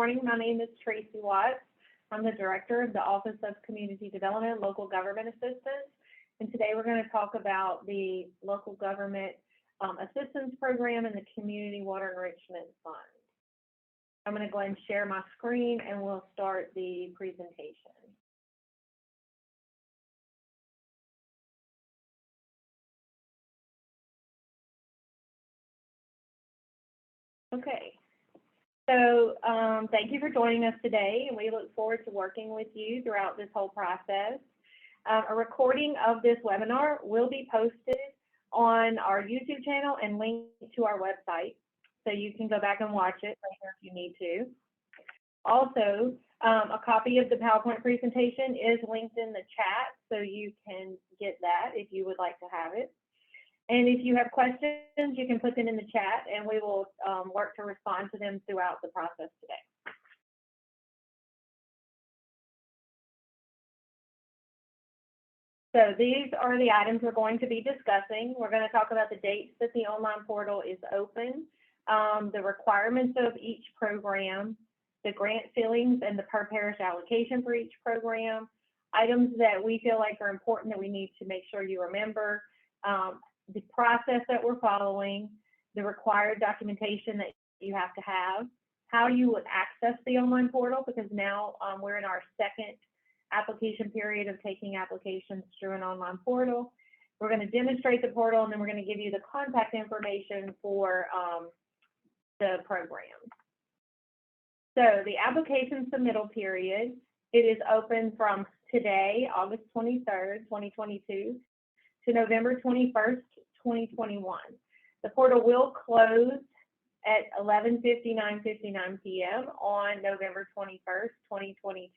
Morning, my name is Tracy Watts. I'm the Director of the Office of Community Development, Local Government Assistance. And today we're going to talk about the Local Government Assistance Program and the Community Water Enrichment Fund. I'm going to go ahead and share my screen and we'll start the presentation. Okay. So thank you for joining us today, and we look forward to working with you throughout this whole process. A recording of this webinar will be posted on our YouTube channel and linked to our website, so you can go back and watch it later if you need to. Also, a copy of the PowerPoint presentation is linked in the chat, so you can get that if you would like to have it. And if you have questions, you can put them in the chat, and we will work to respond to them throughout the process today. So these are the items we're going to be discussing. We're going to talk about the dates that the online portal is open, the requirements of each program, the grant ceilings and the per parish allocation for each program, items that we feel like are important that we need to make sure you remember, the process that we're following, the required documentation that you have to have, how you would access the online portal, because now we're in our second application period of taking applications through an online portal. We're going to demonstrate the portal, and then we're going to give you the contact information for the program. So the application submittal period, it is open from today, August 23rd, 2022, to November 21st, 2021. The portal will close at 11:59 p.m. on November 21st, 2022.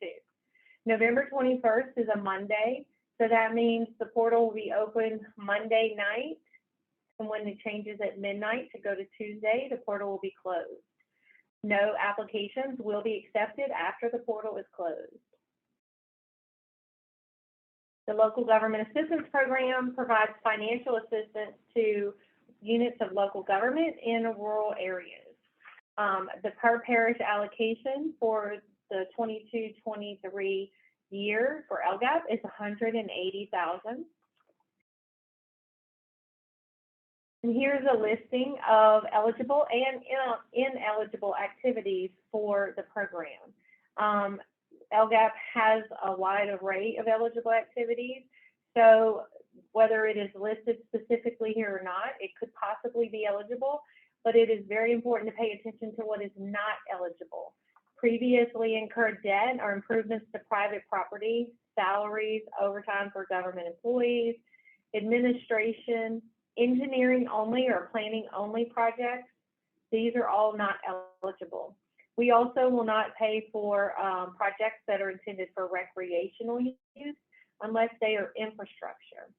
November 21st is a Monday, so that means the portal will be open Monday night, and when it changes at midnight to go to Tuesday, the portal will be closed. No applications will be accepted after the portal is closed. The Local Government Assistance Program provides financial assistance to units of local government in rural areas. The per parish allocation for the 22-23 year for LGAP is $180,000. And here's a listing of eligible and ineligible activities for the program. LGAP has a wide array of eligible activities, so whether it is listed specifically here or not, it could possibly be eligible, but it is very important to pay attention to what is not eligible. Previously incurred debt or improvements to private property, salaries, overtime for government employees, administration, engineering only or planning only projects, these are all not eligible. We also will not pay for projects that are intended for recreational use unless they are infrastructure.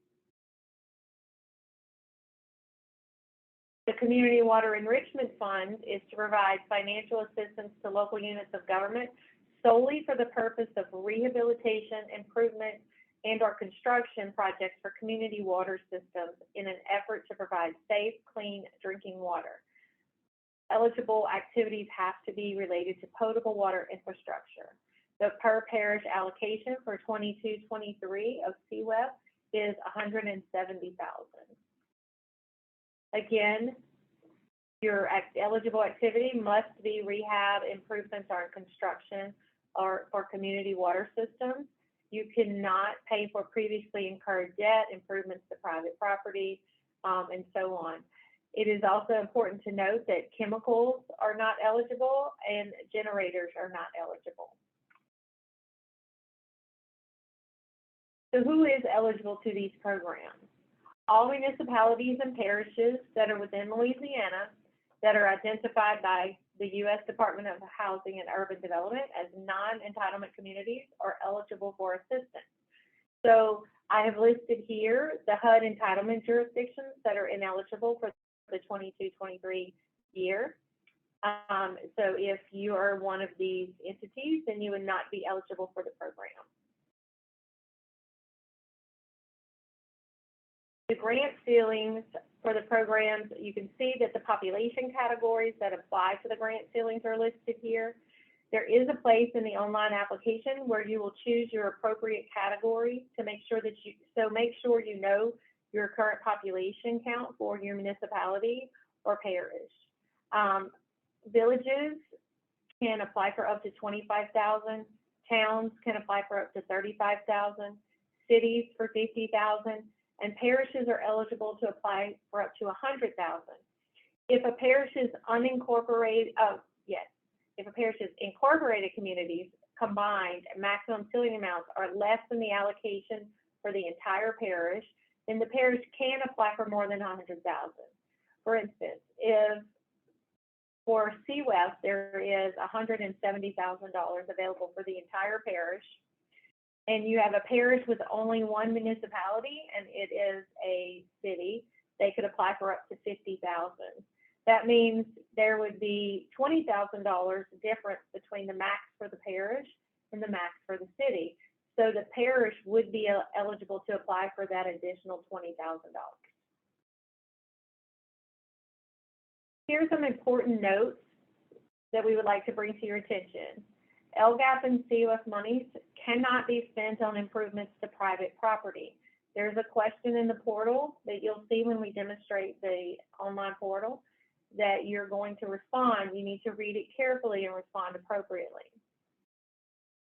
The Community Water Enrichment Fund is to provide financial assistance to local units of government solely for the purpose of rehabilitation, improvement, and/or construction projects for community water systems in an effort to provide safe, clean drinking water. Eligible activities have to be related to potable water infrastructure. The per parish allocation for 22-23 of CWEF is $170,000. Again, your eligible activity must be rehab, improvements, or construction or for community water systems. You cannot pay for previously incurred debt, improvements to private property, and so on. It is also important to note that chemicals are not eligible and generators are not eligible. So who is eligible to these programs? All municipalities and parishes that are within Louisiana that are identified by the U.S. Department of Housing and Urban Development as non-entitlement communities are eligible for assistance. So I have listed here the HUD entitlement jurisdictions that are ineligible for the 22-23 year. So if you are one of these entities, then you would not be eligible for the program. The grant ceilings for the programs, you can see that the population categories that apply to the grant ceilings are listed here. There is a place in the online application where you will choose your appropriate category to make sure that make sure you know your current population count for your municipality or parish. Villages can apply for up to 25,000. Towns can apply for up to 35,000. Cities for 50,000. And parishes are eligible to apply for up to 100,000. If a parish is if a parish's incorporated communities combined maximum ceiling amounts are less than the allocation for the entire parish, then the parish can apply for more than 100,000. For instance, if for CWEF there is $170,000 available for the entire parish, and you have a parish with only one municipality and it is a city, they could apply for up to 50,000. That means there would be $20,000 difference between the max for the parish and the max for the city. So the parish would be eligible to apply for that additional $20,000. Here are some important notes that we would like to bring to your attention. LGAP and CWEF monies cannot be spent on improvements to private property. There's a question in the portal that you'll see when we demonstrate the online portal that you're going to respond. You need to read it carefully and respond appropriately.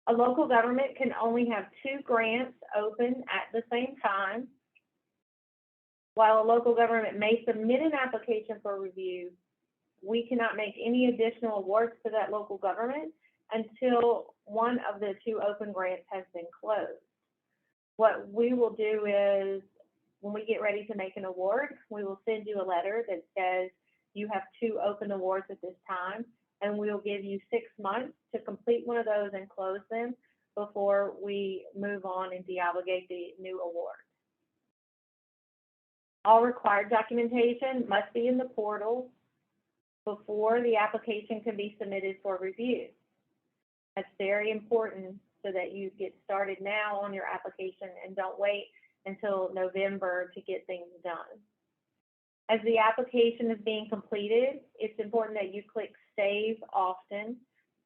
A local government can only have 2 grants open at the same time. While a local government may submit an application for review, we cannot make any additional awards to that local government until one of the 2 open grants has been closed. What we will do is, when we get ready to make an award, we will send you a letter that says you have 2 open awards at this time, and we'll give you 6 months to complete one of those and close them before we move on and deobligate the new award. All required documentation must be in the portal before the application can be submitted for review. That's very important so that you get started now on your application and don't wait until November to get things done. As the application is being completed, it's important that you click Save Often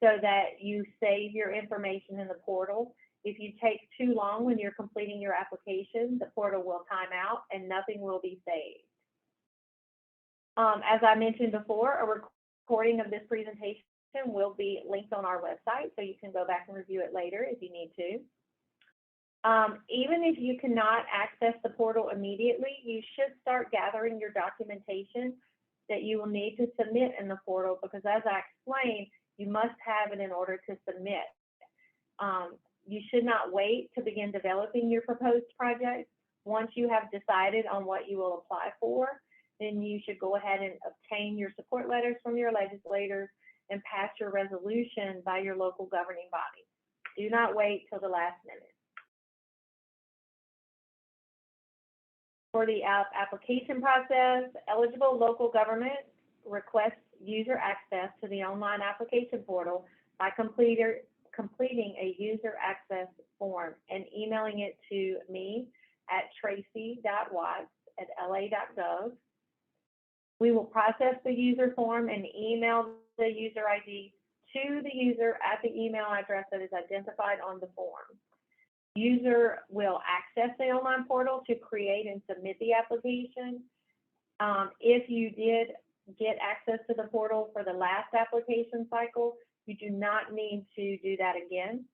so that you save your information in the portal. If you take too long when you're completing your application, the portal will time out and nothing will be saved. As I mentioned before, a recording of this presentation will be linked on our website, so you can go back and review it later if you need to. Even if you cannot access the portal immediately, you should start gathering your documentation that you will need to submit in the portal, because as I explained, you must have it in order to submit. You should not wait to begin developing your proposed project. Once you have decided on what you will apply for, then you should go ahead and obtain your support letters from your legislators and pass your resolution by your local governing body. Do not wait till the last minute. For the application process, eligible local government requests user access to the online application portal by completing a user access form and emailing it to me at tracy.watts@la.gov. We will process the user form and email the user ID to the user at the email address that is identified on the form. User will access the online portal to create and submit the application. If you did get access to the portal for the last application cycle, you do not need to do that again.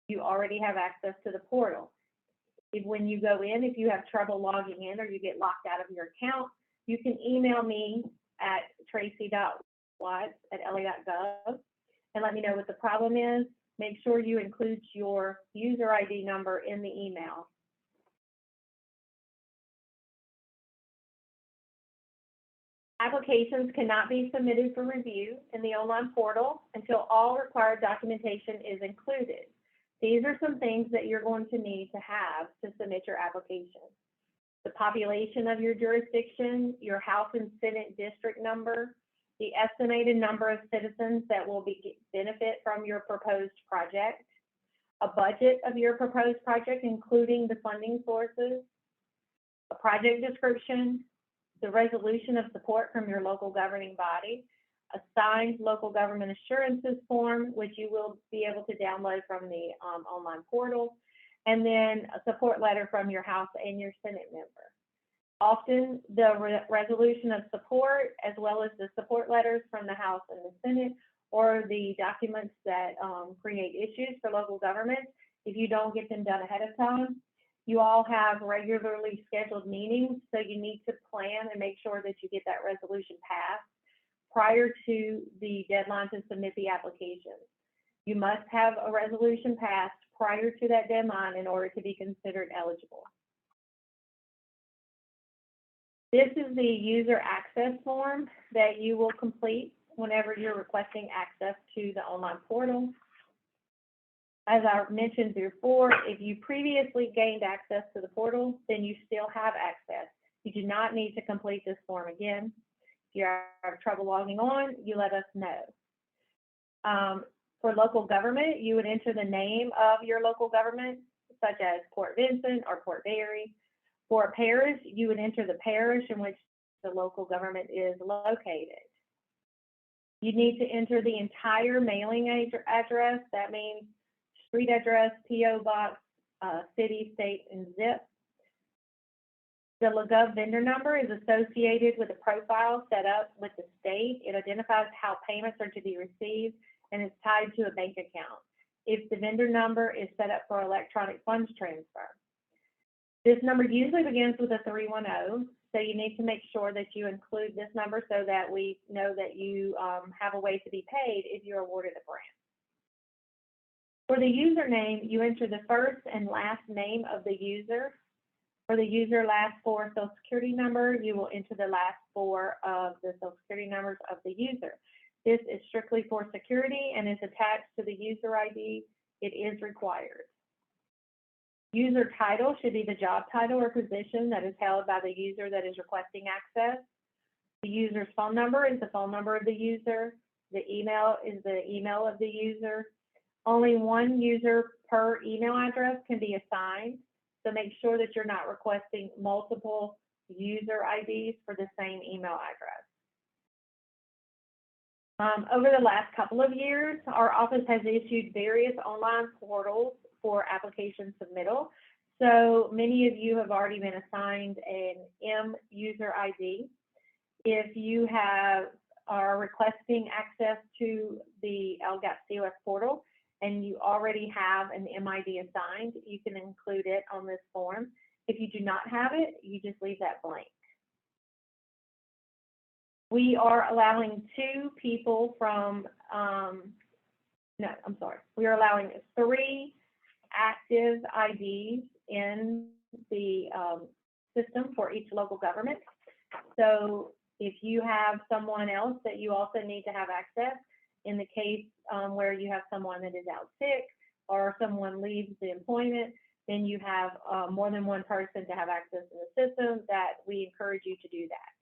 You already have access to the portal. When you go in, if you have trouble logging in or you get locked out of your account, you can email me at tracy.watts@la.gov and let me know what the problem is. Make sure you include your user ID number in the email. Applications cannot be submitted for review in the online portal until all required documentation is included. These are some things that you're going to need to have to submit your application. The population of your jurisdiction, your House and Senate district number, the estimated number of citizens that will benefit from your proposed project, a budget of your proposed project, including the funding sources, a project description, the resolution of support from your local governing body, a signed local government assurances form, which you will be able to download from the online portal, and then a support letter from your House and your Senate member. Often the resolution of support, as well as the support letters from the House and the Senate, or the documents that create issues for local governments, if you don't get them done ahead of time, you all have regularly scheduled meetings, so you need to plan and make sure that you get that resolution passed prior to the deadline to submit the application. You must have a resolution passed prior to that deadline in order to be considered eligible. This is the user access form that you will complete whenever you're requesting access to the online portal. As I mentioned before, if you previously gained access to the portal, then you still have access. You do not need to complete this form again. If you have trouble logging on, you let us know. For local government, you would enter the name of your local government, such as Port Vincent or Port Barry. For a parish, you would enter the parish in which the local government is located. You need to enter the entire mailing address. That means street address, P.O. box, city, state, and zip. The LGAP vendor number is associated with a profile set up with the state. It identifies how payments are to be received, and it's tied to a bank account if the vendor number is set up for electronic funds transfer. This number usually begins with a 310, so you need to make sure that you include this number so that we know that you have a way to be paid if you're awarded a grant. For the username, you enter the first and last name of the user. For the user last four Social Security number, you will enter the last four of the Social Security numbers of the user. This is strictly for security and is attached to the user ID. It is required. User title should be the job title or position that is held by the user that is requesting access. The user's phone number is the phone number of the user. The email is the email of the user. Only one user per email address can be assigned, so make sure that you're not requesting multiple user IDs for the same email address. Over the last couple of years, our office has issued various online portals for application submittal. So many of you have already been assigned an M user ID. If you are requesting access to the LGAP CWEF portal and you already have an MID assigned, you can include it on this form. If you do not have it, you just leave that blank. We are allowing two people from, we are allowing 3 active IDs in the system for each local government. So if you have someone else that you also need to have access, in the case where you have someone that is out sick or someone leaves the employment, then you have more than one person to have access to the system, that we encourage you to do that.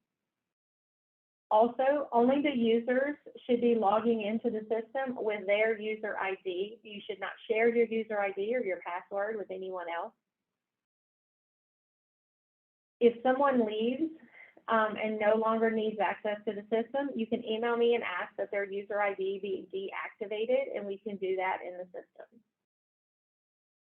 Also, only the users should be logging into the system with their user ID. You should not share your user ID or your password with anyone else. If someone leaves and no longer needs access to the system, you can email me and ask that their user ID be deactivated, and we can do that in the system.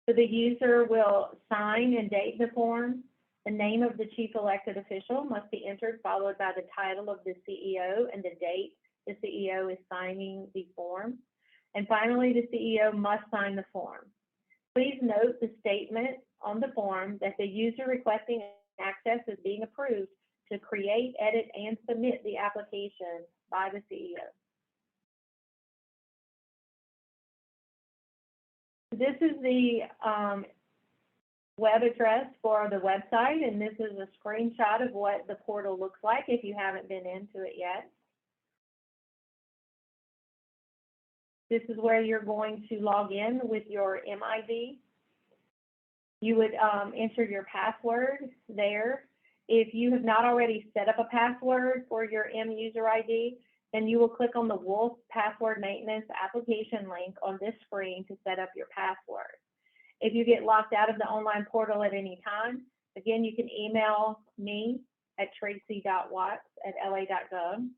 So the user will sign and date the form. The name of the chief elected official must be entered, followed by the title of the CEO and the date the CEO is signing the form. And finally, the CEO must sign the form. Please note the statement on the form that the user requesting access is being approved to create, edit, and submit the application by the CEO. This is the web address for the website, and this is a screenshot of what the portal looks like if you haven't been into it yet. This is where you're going to log in with your MID. You would enter your password there. If you have not already set up a password for your M user ID, then you will click on the Wolf Password Maintenance application link on this screen to set up your password. If you get locked out of the online portal at any time, again, you can email me at tracy.watts@la.gov,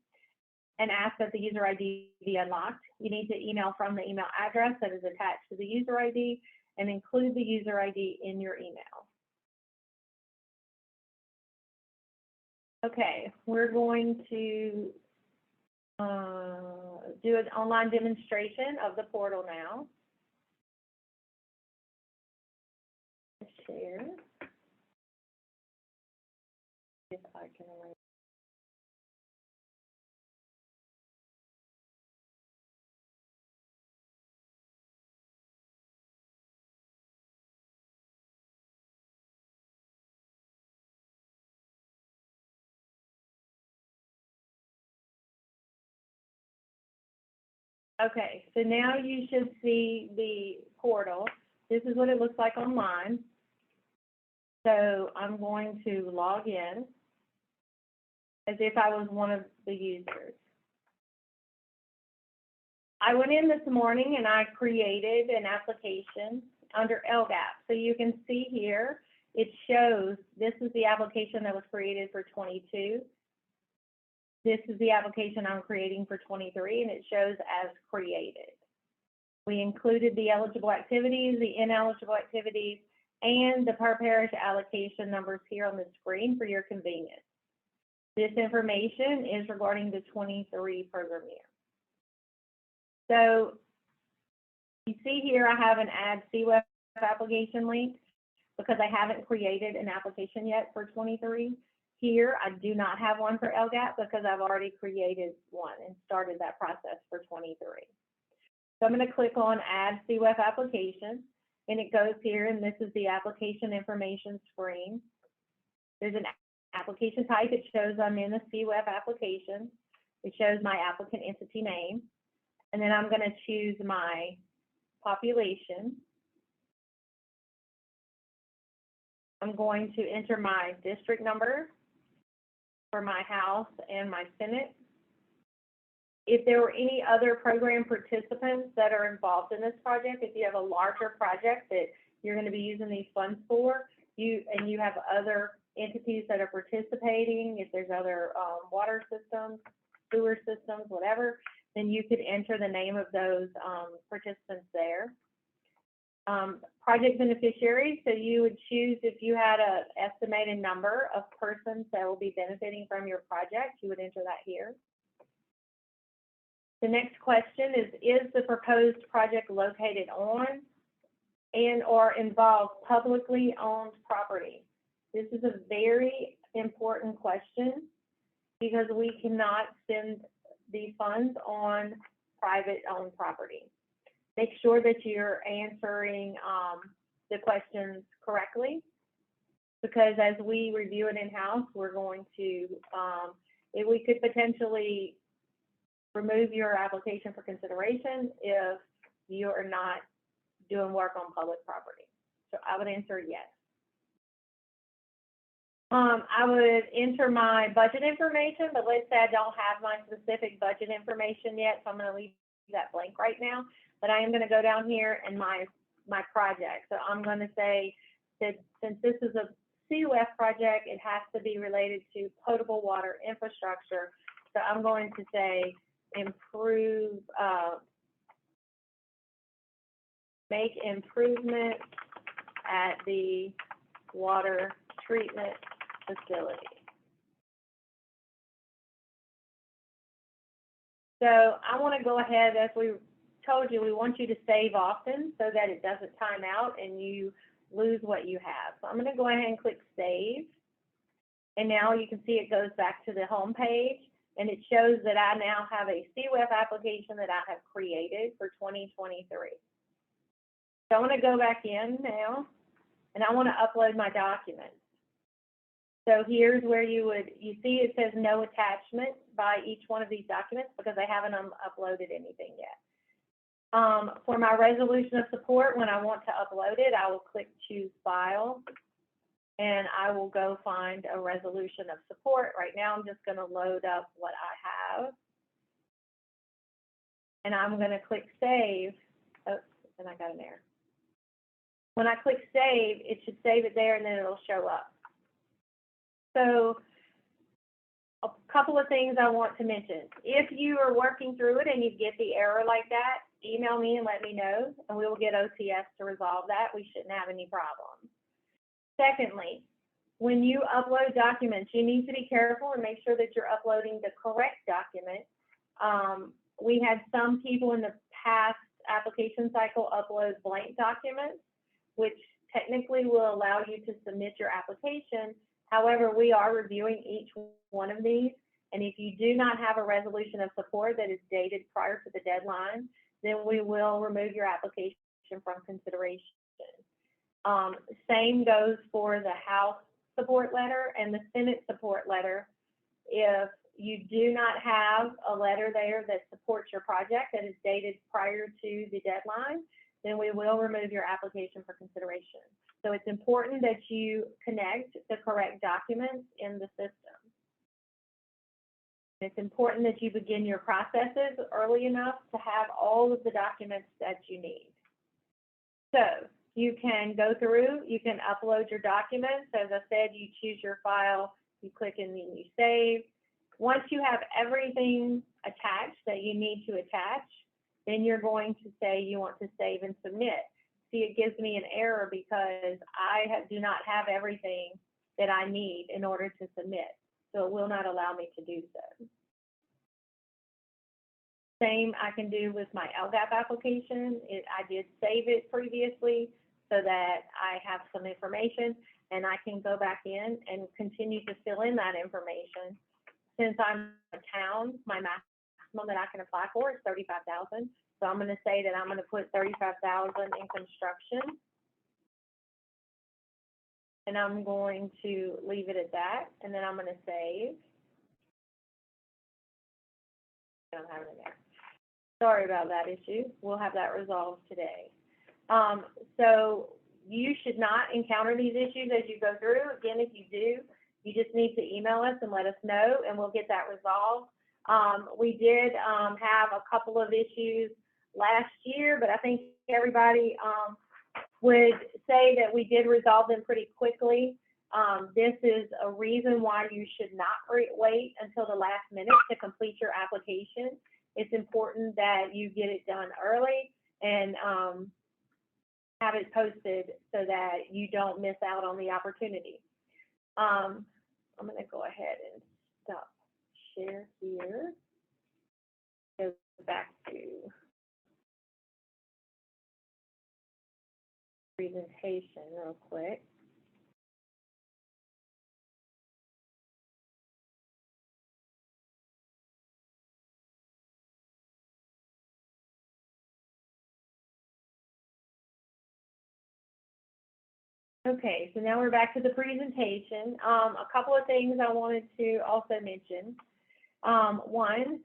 and ask that the user ID be unlocked. You need to email from the email address that is attached to the user ID and include the user ID in your email. Okay, we're going to do an online demonstration of the portal now. Share. If I can arrange. Okay, so now you should see the portal. This is what it looks like online. So I'm going to log in as if I was one of the users. I went in this morning and I created an application under LGAP. So you can see here, it shows this is the application that was created for 22. This is the application I'm creating for 23, and it shows as created. We included the eligible activities, the ineligible activities, and the per parish allocation numbers here on the screen for your convenience. This information is regarding the 23 program year. So you see here I have an add CWEF application link because I haven't created an application yet for 23. Here, I do not have one for LGAP because I've already created one and started that process for 23. So I'm going to click on Add CWEF Application, and it goes here, and this is the application information screen. There's an application type. It shows I'm in a CWEF application. It shows my applicant entity name, and then I'm going to choose my population. I'm going to enter my district number for my House and my Senate. If there were any other program participants that are involved in this project, if you have a larger project that you're going to be using these funds for, you have other entities that are participating, if there's other water systems, sewer systems, whatever, then you could enter the name of those participants there. Project beneficiaries, so you would choose if you had an estimated number of persons that will be benefiting from your project, you would enter that here. The next question is the proposed project located on and or involve publicly owned property? This is a very important question because we cannot spend the funds on private owned property. Make sure that you're answering the questions correctly, because as we review it in-house, we're going to, we could potentially remove your application for consideration if you're not doing work on public property. So I would answer yes. I would enter my budget information, but let's say I don't have my specific budget information yet, so I'm going to leave that blank right now. But I am going to go down here and my project. So I'm going to say that since this is a CWEF project, it has to be related to potable water infrastructure. So I'm going to say improve, make improvements at the water treatment facility. So I want to go ahead, as we told you, we want you to save often so that it doesn't time out and you lose what you have. So I'm going to go ahead and click save. And now you can see it goes back to the home page, and it shows that I now have a CWEF application that I have created for 2023. So I want to go back in now, and I want to upload my documents. So here's where you see it says no attachment by each one of these documents because I haven't uploaded anything yet. For my resolution of support, when I want to upload it, I will click choose file, and I will go find a resolution of support. Right now, I'm just going to load up what I have, and I'm going to click save. Oops, and I got an error. When I click save, it should save it there, and then it'll show up. So a couple of things I want to mention. If you are working through it and you get the error like that, email me and let me know, and we will get OCS to resolve that. We shouldn't have any problems. Secondly, when you upload documents, you need to be careful and make sure that you're uploading the correct document. We had some people in the past application cycle upload blank documents, which technically will allow you to submit your application. However, we are reviewing each one of these, and if you do not have a resolution of support that is dated prior to the deadline, then we will remove your application from consideration. Same goes for the House support letter and the Senate support letter. If you do not have a letter there that supports your project that is dated prior to the deadline, then we will remove your application for consideration. So it's important that you connect the correct documents in the system. It's important that you begin your processes early enough to have all of the documents that you need. So you can go through, you can upload your documents. As I said, you choose your file, you click and then you save. Once you have everything attached that you need to attach, then you're going to say you want to save and submit. See, it gives me an error because I do not have everything that I need in order to submit. So it will not allow me to do so. Same I can do with my LGAP application. I did save it previously so that I have some information and I can go back in and continue to fill in that information. Since I'm a town, my maximum that I can apply for is $35,000. So I'm going to say that I'm going to put $35,000 in construction. And I'm going to leave it at that. And then I'm going to save. I don't have it in there. Sorry about that issue. We'll have that resolved today. So you should not encounter these issues as you go through. Again, if you do, you just need to email us and let us know, and we'll get that resolved. We did have a couple of issues last year, but I think everybody would say that we did resolve them pretty quickly. This is a reason why you should not wait until the last minute to complete your application. It's important that you get it done early and have it posted so that you don't miss out on the opportunity. I'm going to go ahead and stop share here. Go back to presentation real quick. Okay, so now we're back to the presentation. A couple of things I wanted to also mention. One,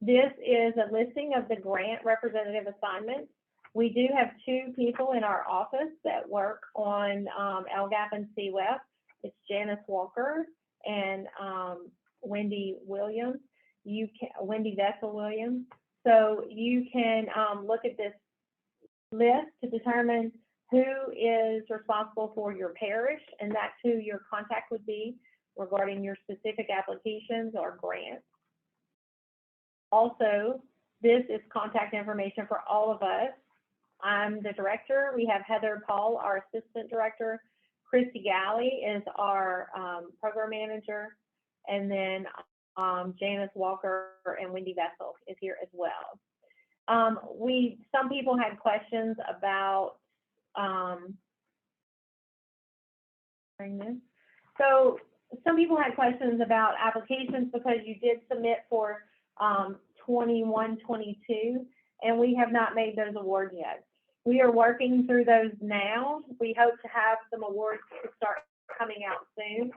this is a listing of the grant representative assignments. We do have 2 people in our office that work on LGAP and CWEF. It's Janice Walker and Wendy Williams. Wendy Vessel Williams. So you can look at this list to determine who is responsible for your parish, and that's who your contact would be regarding your specific applications or grants. Also, this is contact information for all of us. I'm the director. We have Heather Paul, our assistant director. Christy Galley is our program manager. And then Janice Walker and Wendy Vessel is here as well. Some people had questions about so some people had questions about applications because you did submit for 21-22, and we have not made those awards yet. We are working through those now. We hope to have some awards to start coming out soon.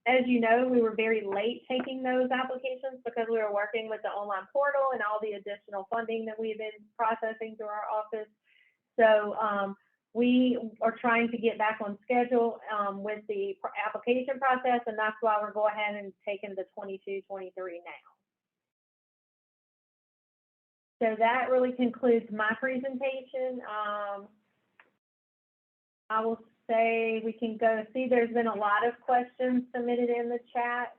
As you know, we were very late taking those applications because we were working with the online portal and all the additional funding that we've been processing through our office. So we are trying to get back on schedule with the application process, and that's why we're going ahead and taking the 22-23 now. So that really concludes my presentation. I will say we can go see there's been a lot of questions submitted in the chat.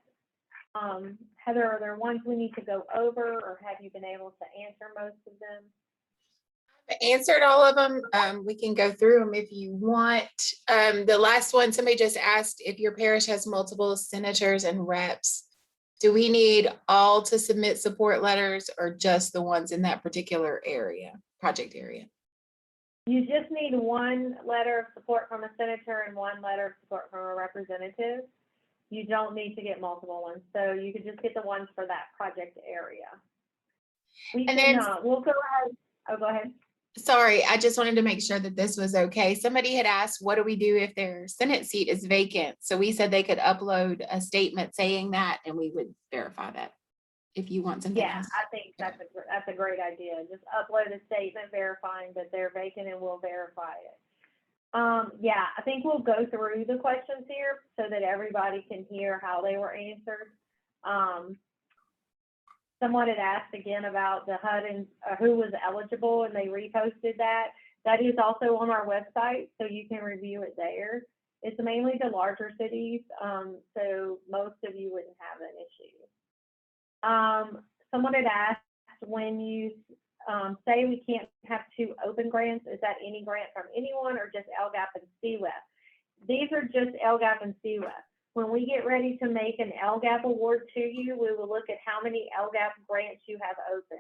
Heather, are there ones we need to go over, or have you been able to answer most of them? Answered all of them. We can go through them if you want. The last one, somebody just asked if your parish has multiple senators and reps. Do we need all to submit support letters or just the ones in that particular area, project area? You just need one letter of support from a senator and one letter of support from a representative. You don't need to get multiple ones, so you could just get the ones for that project area. We'll go ahead. Oh, go ahead. Sorry, I just wanted to make sure that this was okay. Somebody had asked, what do we do if their Senate seat is vacant? So we said they could upload a statement saying that, and we would verify that if you want something else. I think that's a great idea. Just upload a statement verifying that they're vacant, and we'll verify it. I think we'll go through the questions here so that everybody can hear how they were answered. Someone had asked again about the HUD and who was eligible, and they reposted that. That is also on our website, so you can review it there. It's mainly the larger cities, so most of you wouldn't have an issue. Someone had asked, when you say we can't have 2 open grants, is that any grant from anyone or just LGAP and CWEF? These are just LGAP and CWEF. When we get ready to make an LGAP award to you, we will look at how many LGAP grants you have open.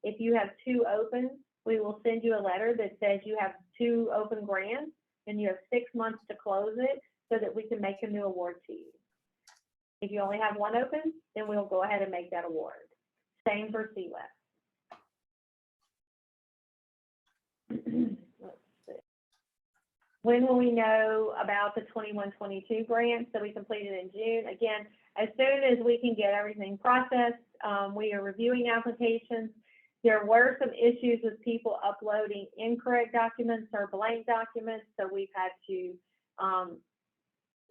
If you have 2 open, we will send you a letter that says you have 2 open grants and you have 6 months to close it so that we can make a new award to you. If you only have 1 open, then we'll go ahead and make that award. Same for CWEF. When will we know about the 21-22 grants that we completed in June? Again, as soon as we can get everything processed, we are reviewing applications. There were some issues with people uploading incorrect documents or blank documents, so we've had to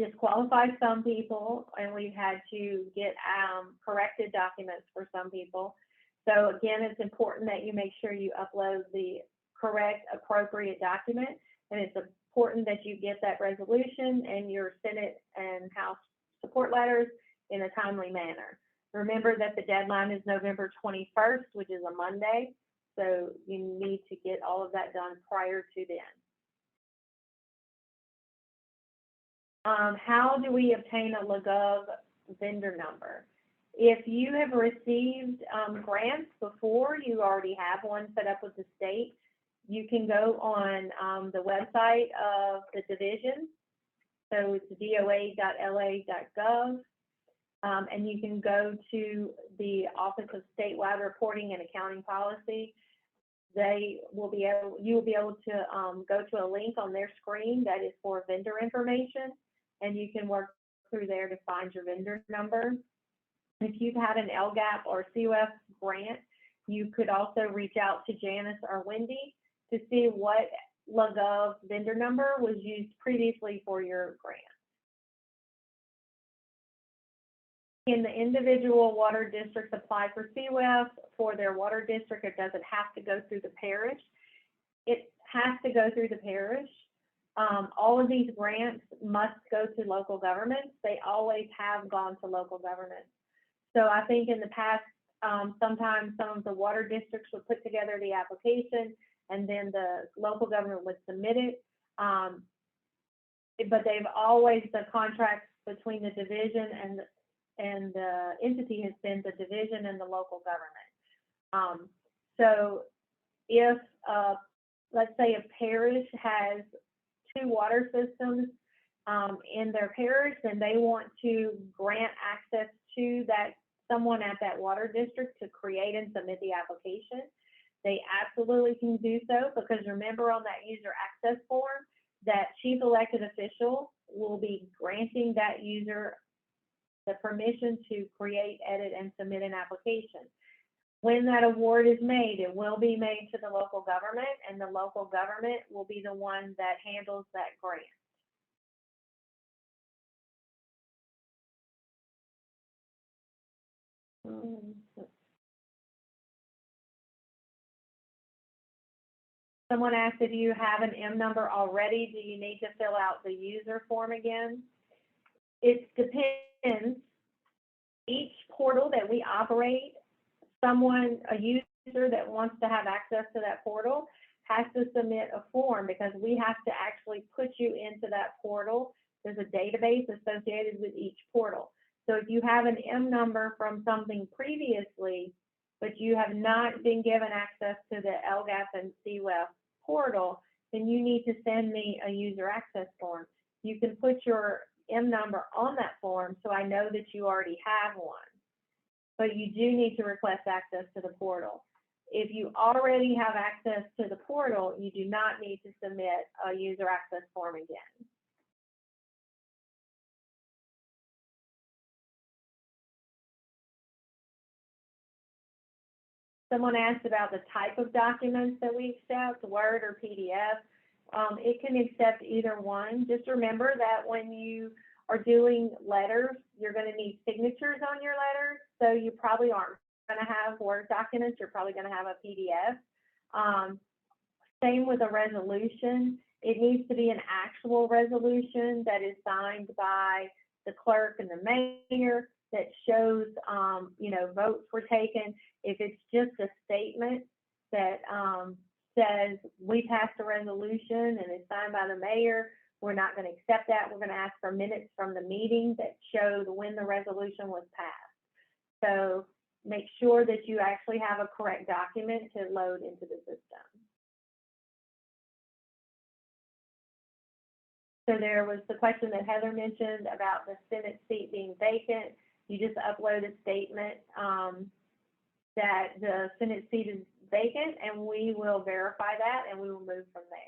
disqualify some people, and we've had to get corrected documents for some people. So again, it's important that you make sure you upload the correct, appropriate document, and it's important that you get that resolution and your Senate and House support letters in a timely manner. Remember that the deadline is November 21st, which is a Monday, so you need to get all of that done prior to then. How do we obtain a LGAP vendor number? If you have received grants before, you already have one set up with the state, you can go on the website of the division. So it's doa.la.gov. And you can go to the Office of Statewide Reporting and Accounting Policy. You will be able to go to a link on their screen that is for vendor information, and you can work through there to find your vendor number. If you've had an LGAP or CWEF grant, you could also reach out to Janice or Wendy to see what LGAP vendor number was used previously for your grant. Can the individual water districts apply for CWEF for their water district, or does it have to go through the parish? It has to go through the parish. All of these grants must go to local governments. They always have gone to local governments. So I think in the past, sometimes some of the water districts would put together the application and then the local government would submit it. But they've always, the contracts between the division and the entity has been the division and the local government. So if, let's say a parish has 2 water systems in their parish, and they want to grant access to that someone at that water district to create and submit the application, they absolutely can do so, because remember on that user access form, that chief elected official will be granting that user the permission to create, edit, and submit an application. When that award is made, it will be made to the local government, and the local government will be the one that handles that grant. Someone asked, if you have an M number already, do you need to fill out the user form again? It depends. each portal that we operate, a user that wants to have access to that portal has to submit a form, because we have to actually put you into that portal. There's a database associated with each portal. So if you have an M number from something previously, but you have not been given access to the LGAP and CWEF portal, then you need to send me a user access form. You can put your M number on that form so I know that you already have one, but you do need to request access to the portal. If you already have access to the portal, you do not need to submit a user access form again. Someone asked about the type of documents that we accept, Word or PDF. It can accept either one. Just remember that when you are doing letters, you're going to need signatures on your letters, so you probably aren't going to have Word documents. You're probably going to have a PDF. Same with a resolution. It needs to be an actual resolution that is signed by the clerk and the mayor, that shows, votes were taken. If it's just a statement that says we passed a resolution and it's signed by the mayor, we're not going to accept that. We're going to ask for minutes from the meeting that show when the resolution was passed. So make sure that you actually have a correct document to load into the system. So there was the question that Heather mentioned about the Senate seat being vacant. You just upload a statement that the Senate seat is vacant, and we will verify that, and we will move from there.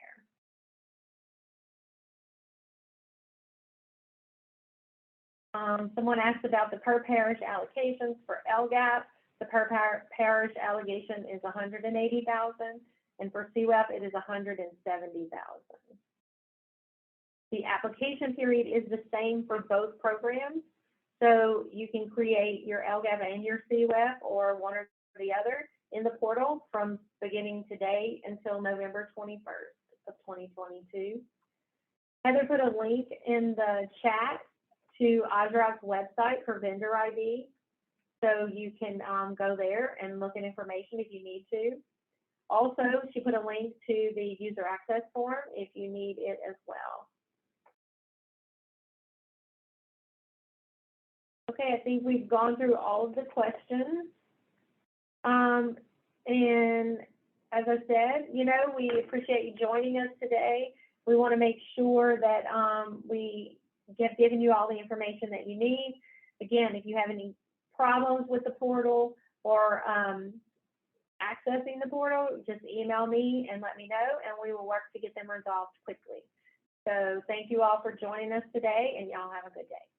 Someone asked about the per parish allocations for LGAP. The per parish allocation is $180,000, and for CWEF it is $170,000. The application period is the same for both programs, so you can create your LGAP and your CWEF, or one or the other, in the portal from beginning today until November 21st of 2022. Heather put a link in the chat to OSROC's website for vendor ID, so you can go there and look at information if you need to. Also, she put a link to the user access form if you need it as well. Okay, I think we've gone through all of the questions. And as I said, we appreciate you joining us today. We want to make sure that we have given you all the information that you need. Again, if you have any problems with the portal or accessing the portal, just email me and let me know, and we will work to get them resolved quickly. So thank you all for joining us today, and y'all have a good day.